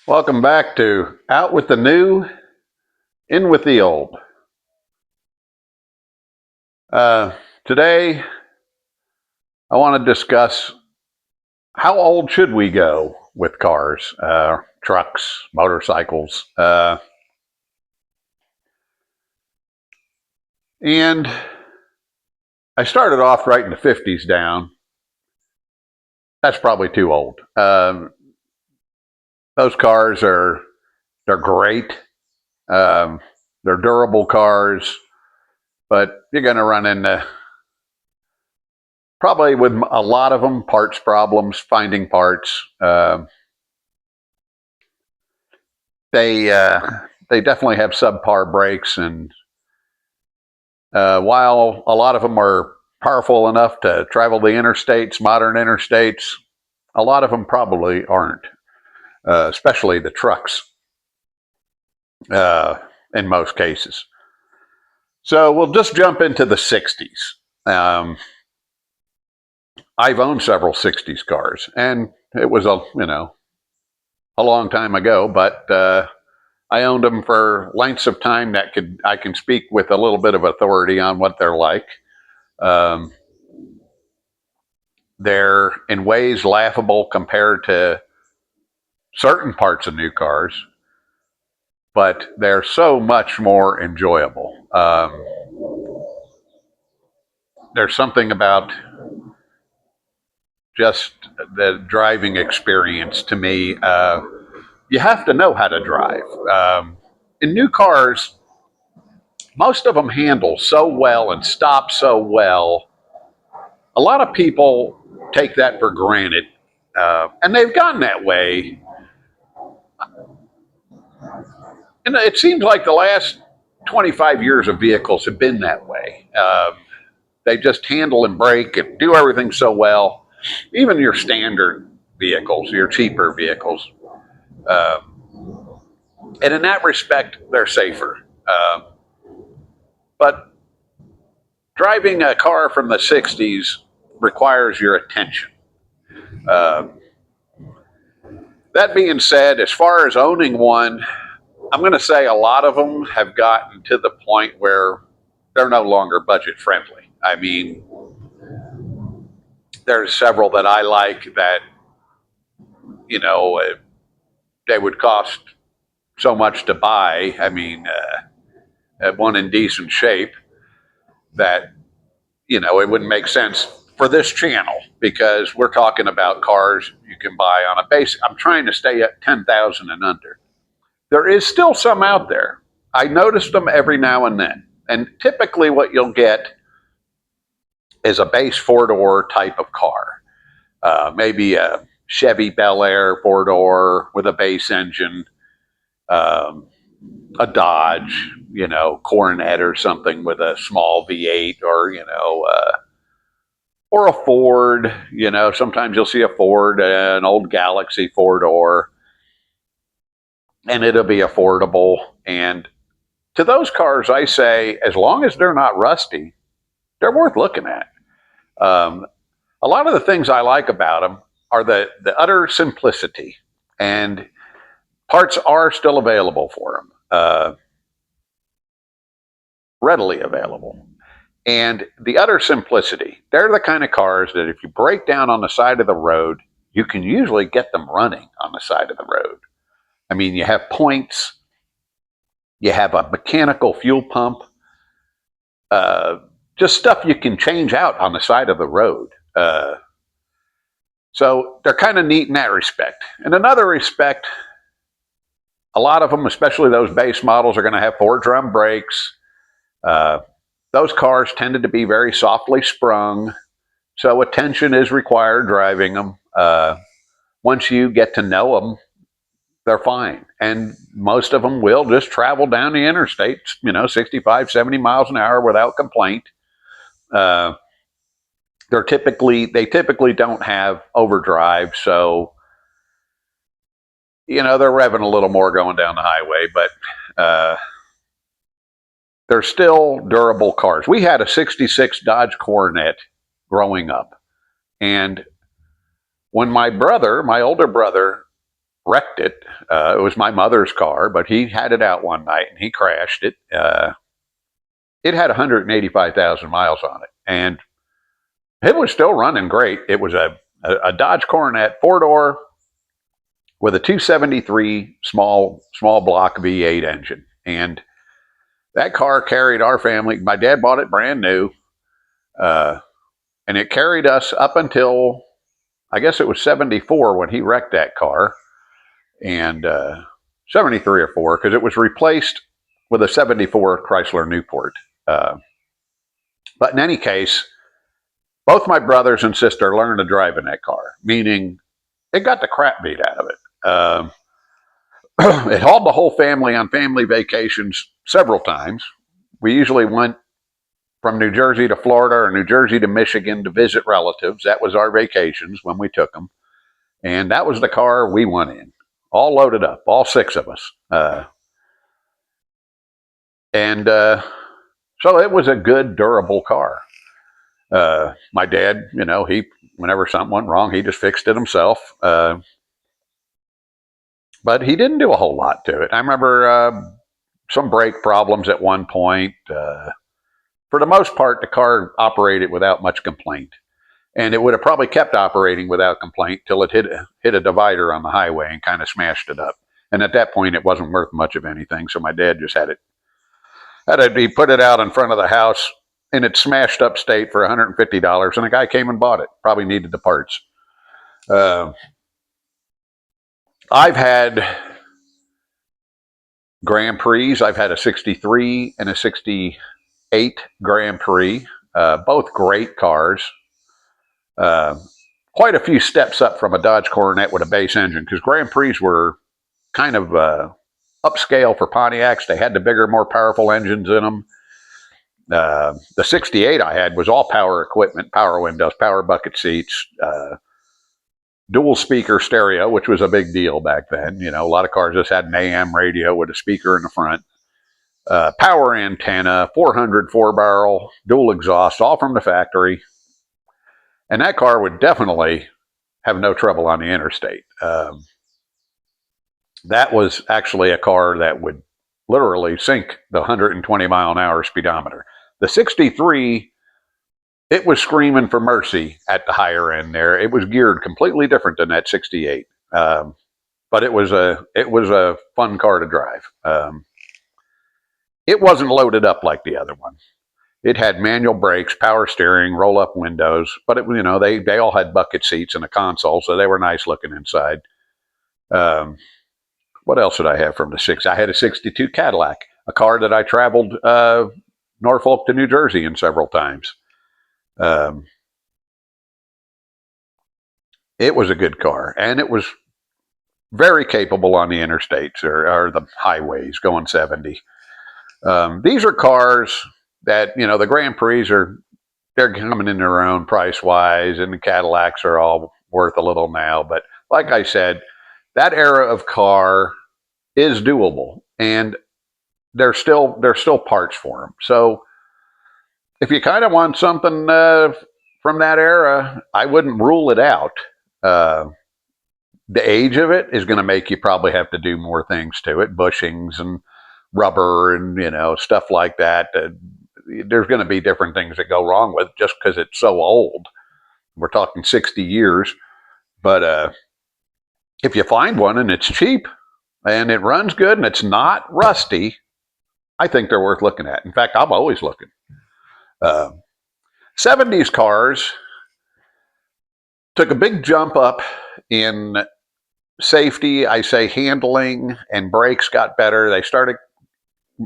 Welcome back to Out with the New, In with the Old. Today, I want to discuss how old should we go with cars, trucks, motorcycles. And I started off writing the 50s down. That's probably too old. Those cars they're great. They're durable cars, but you're going to run into probably with a lot of them parts problems, finding parts. They definitely have subpar brakes, and while a lot of them are powerful enough to travel the interstates, modern interstates, a lot of them probably aren't, especially the trucks in most cases. So we'll just jump into the 60s. I've owned several 60s cars, and it was a long time ago, but I owned them for lengths of time that I can speak with a little bit of authority on what they're like. They're in ways laughable compared to certain parts of new cars, but they're so much more enjoyable. There's something about just the driving experience to me. You have to know how to drive. In new cars, most of them handle so well and stop so well. A lot of people take that for granted, and they've gotten that way. And it seems like the last 25 years of vehicles have been that way. They just handle and brake and do everything so well. Even your standard vehicles, your cheaper vehicles. And in that respect, they're safer. But driving a car from the 60s requires your attention. That being said, as far as owning one, I'm going to say a lot of them have gotten to the point where they're no longer budget friendly. I mean, there's several that I like that, they would cost so much to buy. I mean, one in decent shape that, it wouldn't make sense for this channel because we're talking about cars you can buy on a base. I'm trying to stay at 10,000 and under. There is still some out there. I notice them every now and then. And typically what you'll get is a base four-door type of car. Maybe a Chevy Bel Air four-door with a base engine, a Dodge, Coronet or something with a small V8, or a Ford. Sometimes you'll see a Ford, an old Galaxy four-door, and it'll be affordable. And to those cars, I say, as long as they're not rusty, they're worth looking at. A lot of the things I like about them are the utter simplicity, and parts are still available for them, readily available. And the utter simplicity, they're the kind of cars that if you break down on the side of the road, you can usually get them running on the side of the road. I mean, you have points, you have a mechanical fuel pump, just stuff you can change out on the side of the road. So they're kind of neat in that respect. In another respect, a lot of them, especially those base models, are going to have four-drum brakes. Those cars tended to be very softly sprung, so attention is required driving them. Once you get to know them, they're fine. And most of them will just travel down the interstate, 65, 70 miles an hour without complaint. They typically don't have overdrive, so they're revving a little more going down the highway, but they're still durable cars. We had a 66 Dodge Coronet growing up, and when my older brother wrecked it. It was my mother's car, but he had it out one night and he crashed it. It had 185,000 miles on it, and it was still running great. It was a Dodge Coronet 4-door with a 273 small block V8 engine, and that car carried our family. My dad bought it brand new, and it carried us up until, I guess it was 74 when he wrecked that car, and 73 or 4, because it was replaced with a 74 Chrysler Newport. But in any case, both my brothers and sister learned to drive in that car, meaning it got the crap beat out of it. It hauled the whole family on family vacations several times. We usually went from New Jersey to Florida or New Jersey to Michigan to visit relatives. That was our vacations when we took them. And that was the car we went in, all loaded up, all 6 of us. So it was a good, durable car. My dad, whenever something went wrong, he just fixed it himself. But he didn't do a whole lot to it. I remember some brake problems at one point. For the most part, the car operated without much complaint. And it would have probably kept operating without complaint till it hit a divider on the highway and kind of smashed it up. And at that point, it wasn't worth much of anything, so my dad just he put it out in front of the house in its smashed up state for $150, and a guy came and bought it. Probably needed the parts. I've had Grand Prix. I've had a 63 and a 68 Grand Prix. Both great cars. Quite a few steps up from a Dodge Coronet with a base engine, because Grand Prix were kind of upscale for Pontiacs. They had the bigger, more powerful engines in them. The 68 I had was all power equipment, power windows, power bucket seats, dual speaker stereo, which was a big deal back then. A lot of cars just had an AM radio with a speaker in the front. Power antenna, 400 4-barrel, dual exhaust, all from the factory. And that car would definitely have no trouble on the interstate. That was actually a car that would literally sink the 120 mile an hour speedometer. The 63, it was screaming for mercy at the higher end there. It was geared completely different than that 68. But it was a fun car to drive. It wasn't loaded up like the other one. It had manual brakes, power steering, roll-up windows, but they all had bucket seats and a console, so they were nice looking inside. What else did I have from the 6? I had a 62 Cadillac, a car that I traveled Norfolk to New Jersey in several times. It was a good car, and it was very capable on the interstates or the highways going 70. These are cars that, the Grand Prix they're coming in their own price-wise, and the Cadillacs are all worth a little now. But like I said, that era of car is doable, and there's still parts for them. So if you kind of want something from that era, I wouldn't rule it out. The age of it is going to make you probably have to do more things to it, bushings and rubber and stuff like that. There's going to be different things that go wrong with just because it's so old. We're talking 60 years. But if you find one and it's cheap and it runs good and it's not rusty, I think they're worth looking at. In fact, I'm always looking. 70s cars took a big jump up in safety. I say handling and brakes got better.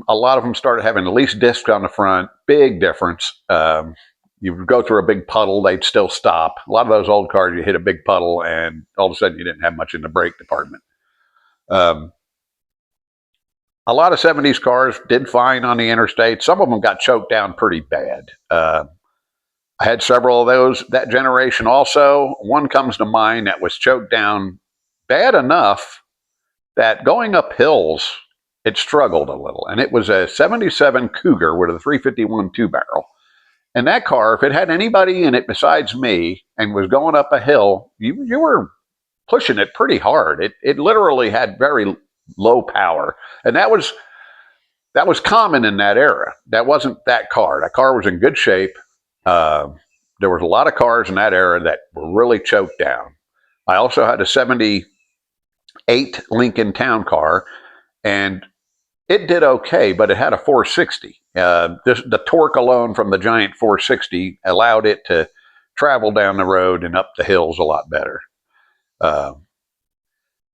A lot of them started having at least discs on the front. Big difference. You would go through a big puddle, they'd still stop. A lot of those old cars, you hit a big puddle and all of a sudden you didn't have much in the brake department. A lot of 70s cars did fine on the interstate. Some of them got choked down pretty bad. I had several of those that generation also. One comes to mind that was choked down bad enough that going up hills, it struggled a little. And it was a 77 Cougar with a 351 2-barrel. And that car, if it had anybody in it besides me and was going up a hill, you were pushing it pretty hard. It literally had very low power, and that was common in that era. That wasn't that car. That car was in good shape. Uh, there was a lot of cars in that era that were really choked down. I also had a '78 Lincoln Town Car, and it did okay, but it had a 460. The torque alone from the giant 460 allowed it to travel down the road and up the hills a lot better. Uh,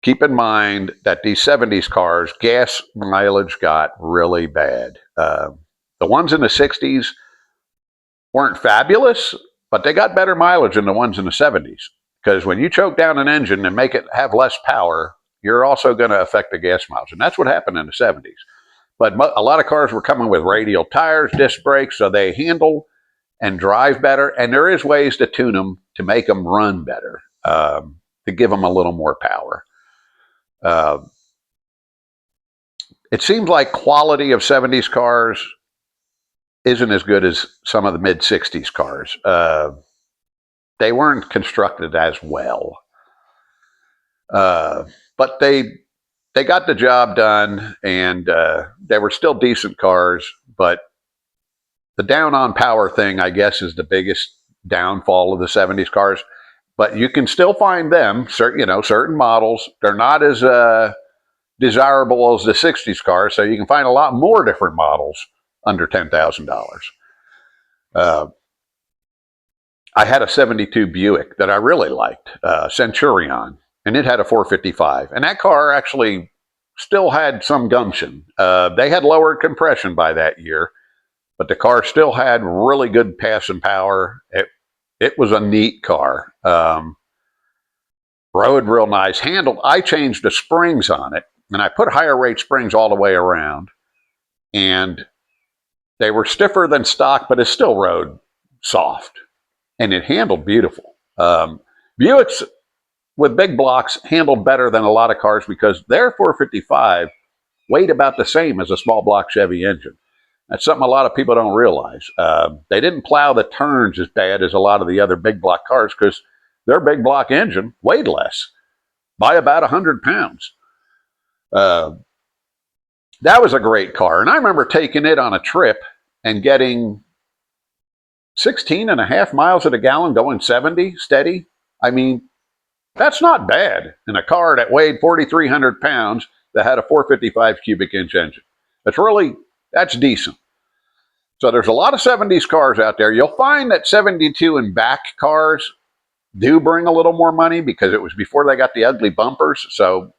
Keep in mind that these '70s cars, gas mileage got really bad. The ones in the '60s weren't fabulous, but they got better mileage than the ones in the '70s. Because when you choke down an engine and make it have less power, you're also going to affect the gas mileage. And that's what happened in the '70s. But a lot of cars were coming with radial tires, disc brakes, so they handle and drive better. And there is ways to tune them to make them run better, to give them a little more power. Uh, it seems like quality of '70s cars isn't as good as some of the mid '60s cars. They weren't constructed as well, but they got the job done, and they were still decent cars. But the down on power thing, I guess, is the biggest downfall of the '70s cars. But you can still find them, certain models. They're not as desirable as the '60s cars, so you can find a lot more different models under $10,000. I had a '72 Buick that I really liked, Centurion, and it had a 455. And that car actually still had some gumption. They had lowered compression by that year, but the car still had really good passing power. It was a neat car. Rode real nice, handled. I changed the springs on it, and I put higher rate springs all the way around, and they were stiffer than stock, but it still rode soft, and it handled beautiful. Buicks with big blocks handled better than a lot of cars because their 455 weighed about the same as a small block Chevy engine. That's something a lot of people don't realize. They didn't plow the turns as bad as a lot of the other big block cars because their big block engine weighed less by about 100 pounds. That was a great car. And I remember taking it on a trip and getting 16 and a half miles at a gallon going 70 steady. I mean, that's not bad in a car that weighed 4,300 pounds that had a 455 cubic inch engine. That's decent. So there's a lot of '70s cars out there. You'll find that '72 and back cars do bring a little more money because it was before they got the ugly bumpers. So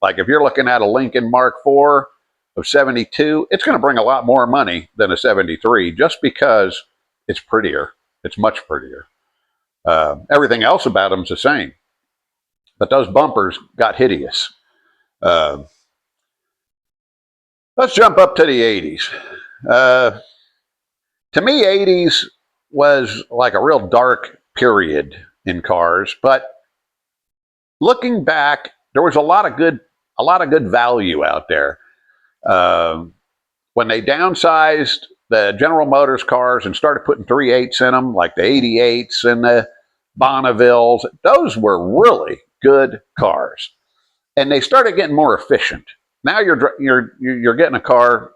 like if you're looking at a Lincoln Mark IV of '72, it's going to bring a lot more money than a '73 just because it's prettier. It's much prettier. Everything else about them's the same. But those bumpers got hideous. Let's jump up to the '80s. To me, '80s was like a real dark period in cars, but looking back, there was a lot of good value out there. When they downsized the General Motors cars and started putting 3.8s in them, like the '88s and the Bonnevilles, those were really good cars, and they started getting more efficient. Now you're getting a car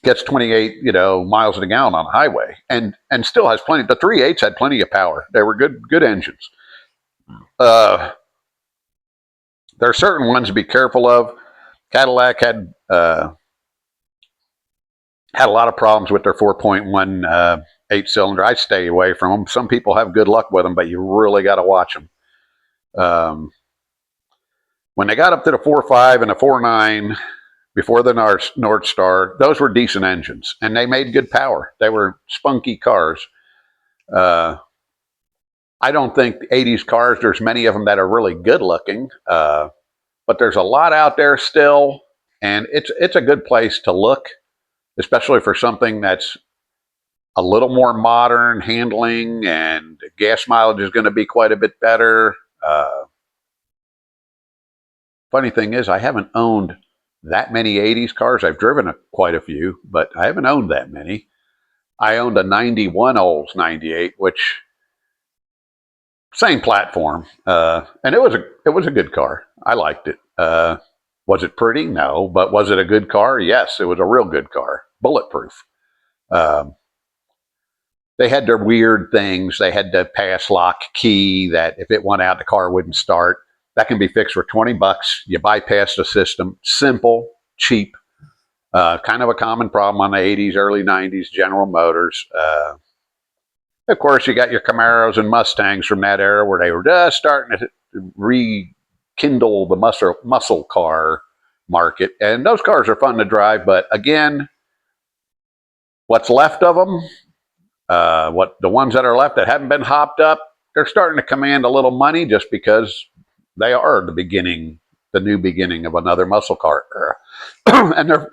gets 28 miles a gallon on the highway, and still has plenty. The 3.8s had plenty of power. They were good engines. There are certain ones to be careful of. Cadillac had a lot of problems with their 4.1 8-cylinder. I stay away from them. Some people have good luck with them, but you really got to watch them. When they got up to the 4.5 and the 4.9, before the North Star, those were decent engines, and they made good power. They were spunky cars. I don't think the '80s cars, there's many of them that are really good looking, but there's a lot out there still, and it's a good place to look, especially for something that's a little more modern handling, and gas mileage is going to be quite a bit better. Funny thing is, I haven't owned that many '80s cars. I've driven quite a few, but I haven't owned that many. I owned a '91 Olds '98, which same platform, and it was a good car. I liked it. Was it pretty? No, but was it a good car? Yes, it was a real good car, bulletproof. Um, they had their weird things. They had the pass lock key that if it went out, the car wouldn't start. That can be fixed for $20. You bypass the system. Simple, cheap. Kind of a common problem on the 80s, early 90s General Motors. Of course, you got your Camaros and Mustangs from that era where they were just starting to rekindle the muscle car market. And those cars are fun to drive, but again, what's left of them, what the ones that are left that haven't been hopped up, they're starting to command a little money just because they are the beginning, the new beginning of another muscle car era. And they're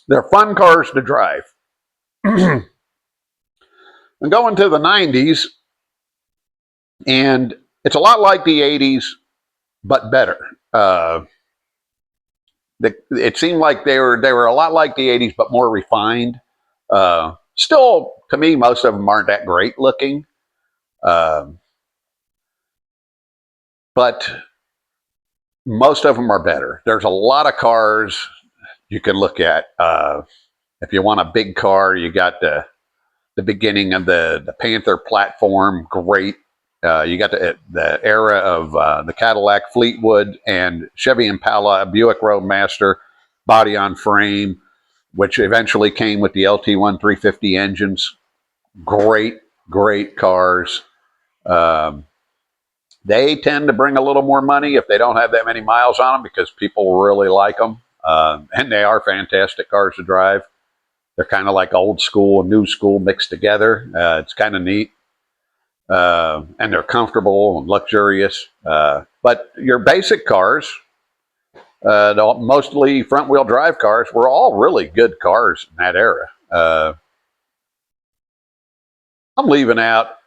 they're fun cars to drive. And going to the 90s, and it's a lot like the 80s, but better. It seemed like they were a lot like the 80s, but more refined. Still, to me, most of them aren't that great looking. But most of them are better. There's a lot of cars you can look at. If you want a big car, you got the beginning of the Panther platform, great. You got the era of the Cadillac Fleetwood and Chevy Impala, Buick Roadmaster, body on frame, which eventually came with the LT1 350 engines. Great, great cars. They tend to bring a little more money if they don't have that many miles on them because people really like them. And they are fantastic cars to drive. They're kind of like old school and new school mixed together. It's kind of neat. And they're comfortable and luxurious. But your basic cars, mostly front wheel drive cars, were all really good cars in that era. I'm leaving out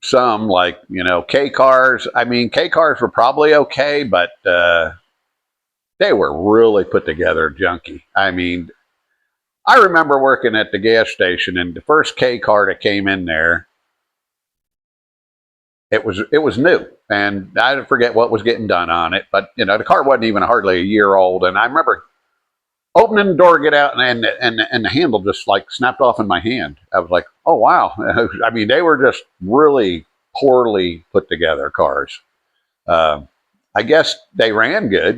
some like, K cars. I mean, K cars were probably okay, but they were really put together junky. I mean, I remember working at the gas station, and the first K car that came in there, it was new, and I forget what was getting done on it, but the car wasn't even hardly a year old, and I remember opening the door, get out, and the handle just like snapped off in my hand. I was like, oh wow! I mean, they were just really poorly put together cars. I guess they ran good,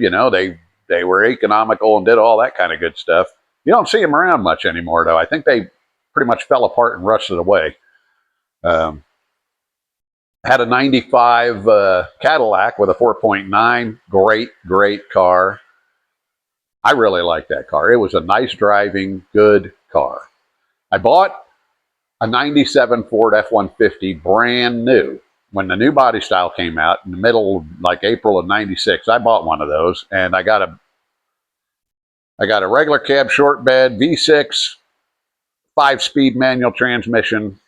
they were economical and did all that kind of good stuff. You don't see them around much anymore, though. I think they pretty much fell apart and rusted away. Um, had a 95 Cadillac with a 4.9. Great car. I really liked that car. It was a nice driving, good car. I bought a 97 Ford F-150 brand new. When the new body style came out in the middle, like April of 96, I bought one of those, and I got a regular cab short bed, V6, 5-speed manual transmission,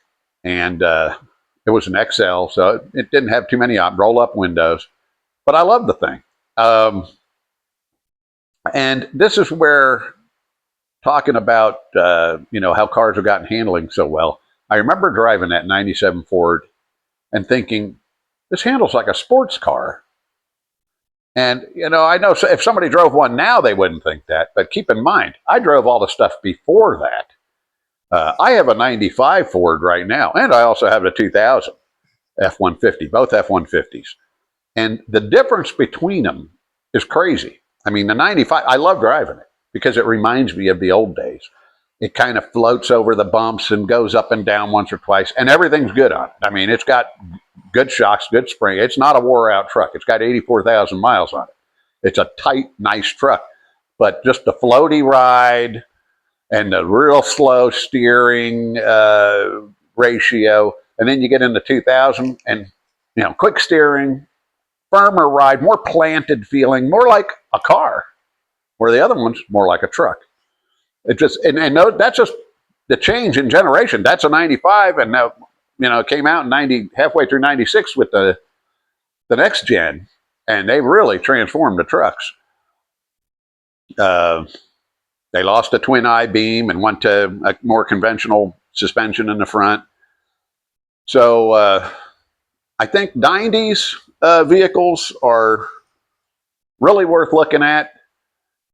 and it was an XL, so it didn't have too many roll-up windows. But I loved the thing. And this is where, talking about how cars have gotten handling so well, I remember driving that 97 Ford and thinking, this handles like a sports car. And, I know if somebody drove one now, they wouldn't think that. But keep in mind, I drove all the stuff before that. I have a 95 Ford right now, and I also have a 2000 F-150, both F-150s. And the difference between them is crazy. I mean, the 95, I love driving it because it reminds me of the old days. It kind of floats over the bumps and goes up and down once or twice, and everything's good on it. I mean, it's got good shocks, good spring. It's not a wore-out truck. It's got 84,000 miles on it. It's a tight, nice truck. But just the floaty ride and the real slow steering ratio, and then you get into 2000 and, quick steering, firmer ride, more planted feeling, more like a car, where the other one's more like a truck. It just and that's just the change in generation. That's a 95, and now it came out in 90, halfway through 96 with the next gen, and they really transformed the trucks. They lost a twin I beam and went to a more conventional suspension in the front. So I think 90s vehicles are really worth looking at.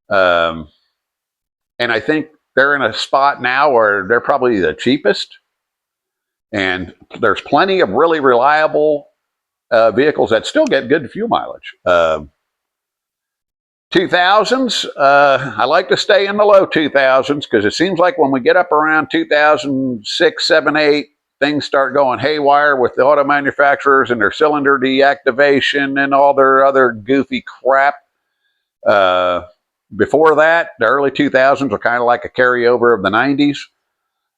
Um, and I think they're in a spot now where they're probably the cheapest. And there's plenty of really reliable vehicles that still get good fuel mileage. 2000s, I like to stay in the low 2000s because it seems like when we get up around 2006, 7, 8, things start going haywire with the auto manufacturers and their cylinder deactivation and all their other goofy crap. Uh, Before that, the early 2000s were kind of like a carryover of the 90s.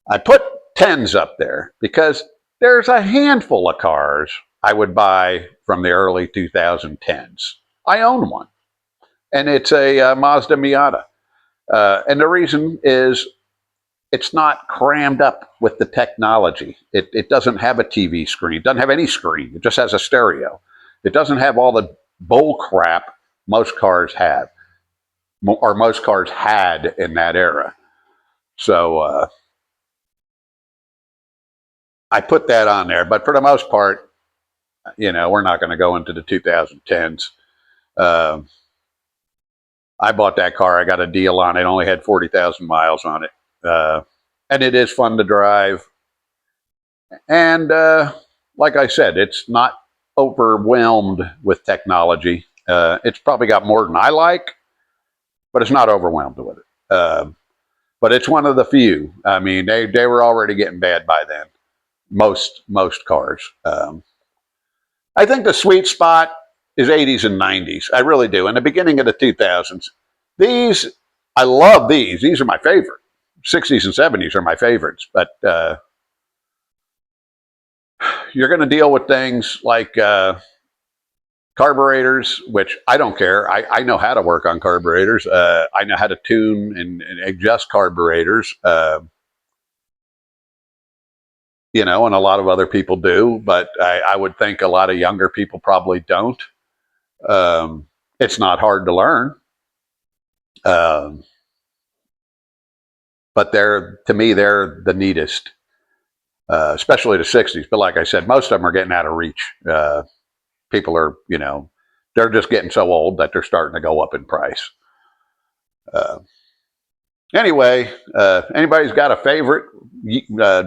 I put 10s up there because there's a handful of cars I would buy from the early 2010s. I own one, and it's a Mazda Miata. And the reason is it's not crammed up with the technology. It doesn't have a TV screen. It doesn't have any screen. It just has a stereo. It doesn't have all the bull crap most cars have, or most cars had in that era. So I put that on there. But for the most part, we're not going to go into the 2010s. I bought that car. I got a deal on it. It only had 40,000 miles on it. And it is fun to drive. And like I said, it's not overwhelmed with technology. It's probably got more than I like, but it's not overwhelmed with it. But it's one of the few. I mean, they were already getting bad by then. Most cars. I think the sweet spot is 80s and 90s. I really do. In the beginning of the 2000s, these I love these. These are my favorite. 60s and 70s are my favorites. But you're going to deal with things like carburetors, which I don't care. I know how to work on carburetors. I know how to tune and adjust carburetors. And a lot of other people do, but I would think a lot of younger people probably don't. It's not hard to learn. But to me, they're the neatest, especially the 60s. But like I said, most of them are getting out of reach. People are, they're just getting so old that they're starting to go up in price. Anyway, anybody's got a favorite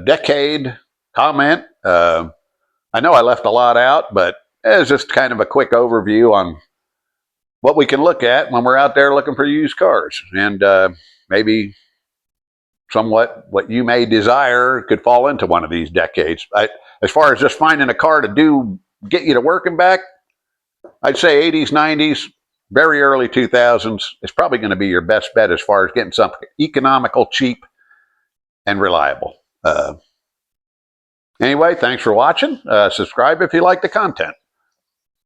decade, comment. I know I left a lot out, but it's just kind of a quick overview on what we can look at when we're out there looking for used cars. And maybe somewhat what you may desire could fall into one of these decades. As far as just finding a car to get you to work and back, I'd say 80s, 90s, very early 2000s is probably going to be your best bet as far as getting something economical, cheap, and reliable. Anyway, thanks for watching. Subscribe if you like the content.